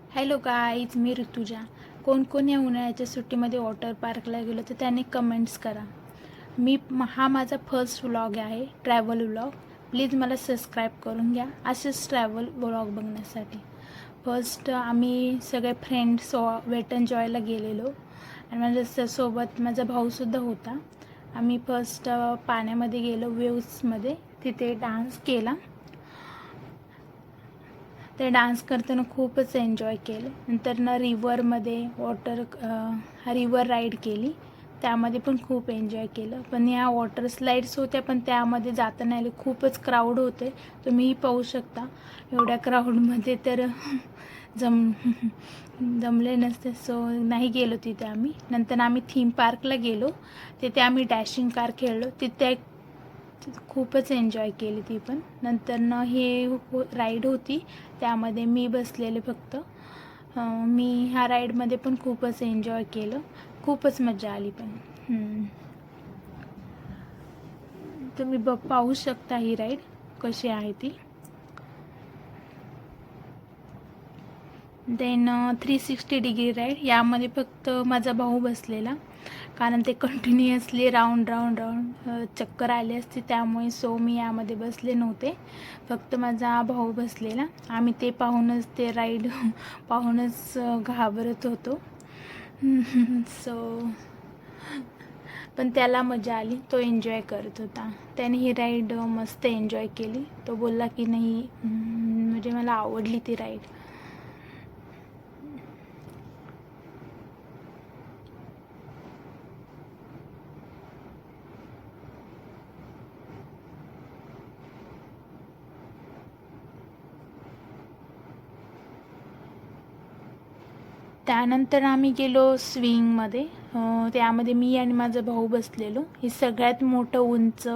Hello guys, मी ऋतुजा. कोण कोण या उन्हाळ्याच्या सुट्टीमध्ये वॉटर पार्कला गेलो तर त्यांनी कमेंट्स करा. हा माझा फर्स्ट व्लॉग आहे, ट्रॅव्हल व्लॉग. प्लीज मला सबस्क्राईब करून घ्या असेच ट्रॅव्हल व्लॉग बघण्यासाठी. फर्स्ट आम्ही सगळे फ्रेंड्स वेट एन्ड जॉयला गेलेलो आणि माझ्यासोबत माझा भाऊसुद्धा होता. आम्ही फर्स्ट पाण्यामध्ये गेलो, वेव्समध्ये. तिथे डान्स केला. ते डान्स करताना खूपच एन्जॉय केलं. नंतर रिव्हरमध्ये रिव्हर राईड केली, त्यामध्ये पण खूप एन्जॉय केलं. पण या वॉटर स्लाईड्स होत्या, पण त्यामध्ये जाता नाही आले, खूपच क्राऊड होते. तुम्हीही पाहू शकता. एवढ्या क्राऊडमध्ये तर जमले नसते, सो नाही गेलो तिथे आम्ही. नंतर आम्ही थीम पार्कला गेलो. तिथे आम्ही डॅशिंग कार खेळलो. तिथे खूपच एन्जॉय केली ती पण. नंतर राईड होती, त्यामध्ये मी बसलेले फक्त. मी ह्या राईडमध्ये पण खूपच एन्जॉय केलं, खूपच मजा आली पण. तुम्ही पाहू शकता ही राईड कशी आहे ती. देन 360 डिग्री राईड, यामध्ये फक्त माझा भाऊ बसलेला, कारण ते कंटिन्युअसली राऊंड चक्कर आली असती, त्यामुळे सो मी यामध्ये बसले नव्हते. फक्त माझा भाऊ बसलेला. आम्ही ते पाहूनच, ते राईड पाहूनच घाबरत होतो. सो पण त्याला मजा आली, तो एन्जॉय करत होता. त्याने ही राईड मस्त एन्जॉय केली. तो बोलला की नाही, म्हणजे मला आवडली ती राईड. त्यानंतर आम्ही गेलो स्विंगमध्ये. त्यामध्ये मी आणि माझा भाऊ बसलेलो. हे सगळ्यात मोठं उंच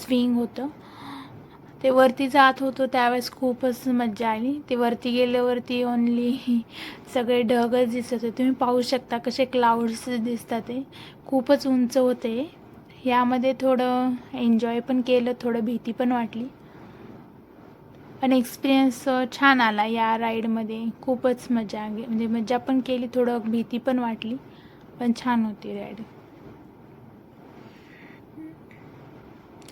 स्विंग होतं. ते वरती जात होतो त्यावेळेस खूपच मजा आली. ते वरती गेल्यावरती ओनली सगळे ढगच दिसत होते. तुम्ही पाहू शकता कसे क्लाउड्स दिसतात. ते खूपच उंच होते. यामध्ये थोडं एन्जॉय पण केलं, थोडं भीती पण वाटली. पण एक्सपिरियन्स छान आला या राईडमध्ये. खूपच म्हणजे मजा पण केली, थोडं भीती पण वाटली, पण छान होती राईड.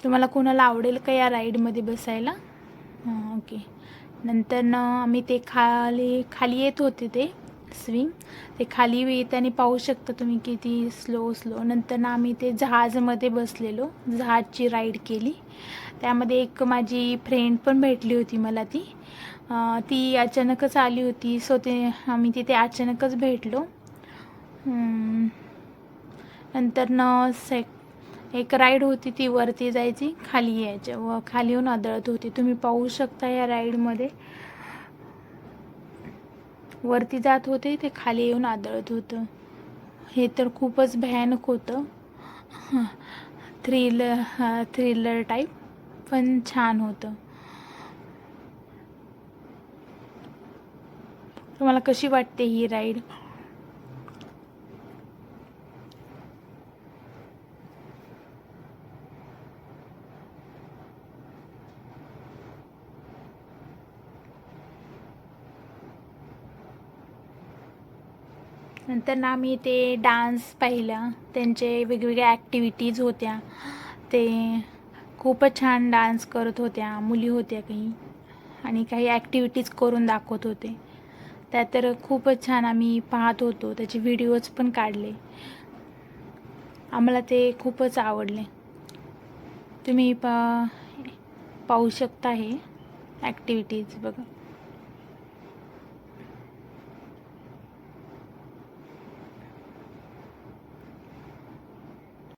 तुम्हाला कोणाला आवडेल का या राईडमध्ये बसायला? ओके. नंतर आम्ही ते खाली येत होते ते स्विंग. ते खाली येताना पाहू शकता तुम्ही किती स्लो. नंतर आम्ही ते जहाजमध्ये बसलेलो, जहाजची राईड केली. त्यामध्ये एक माझी फ्रेंड पण भेटली होती मला. ती अचानकच आली होती, सो आम्ही तिथे अचानकच भेटलो. नंतर एक राईड होती, ती वरती जायची, खाली यायच्या व खाली येऊन आदळत होती. तुम्ही पाहू शकता या राईडमध्ये वरती जात होते, ते खाली येऊन आदळत होतं. हे तर खूपच भयानक होतं. थ्रिलर टाईप, पण छान होतं. तुम्हाला कशी वाटते ही राईड? नंतर आम्ही ते डान्स पाहिला. त्यांचे वेगवेगळ्या ॲक्टिव्हिटीज होत्या. ते खूपच छान डान्स करत होत्या, मुली होत्या काही, आणि काही ॲक्टिव्हिटीज करून दाखवत होते. त्या तर खूपच छान आम्ही पाहत होतो, त्याचे व्हिडिओज पण काढले. आम्हाला ते खूपच आवडले. तुम्ही पाहू शकता हे ॲक्टिव्हिटीज बघा.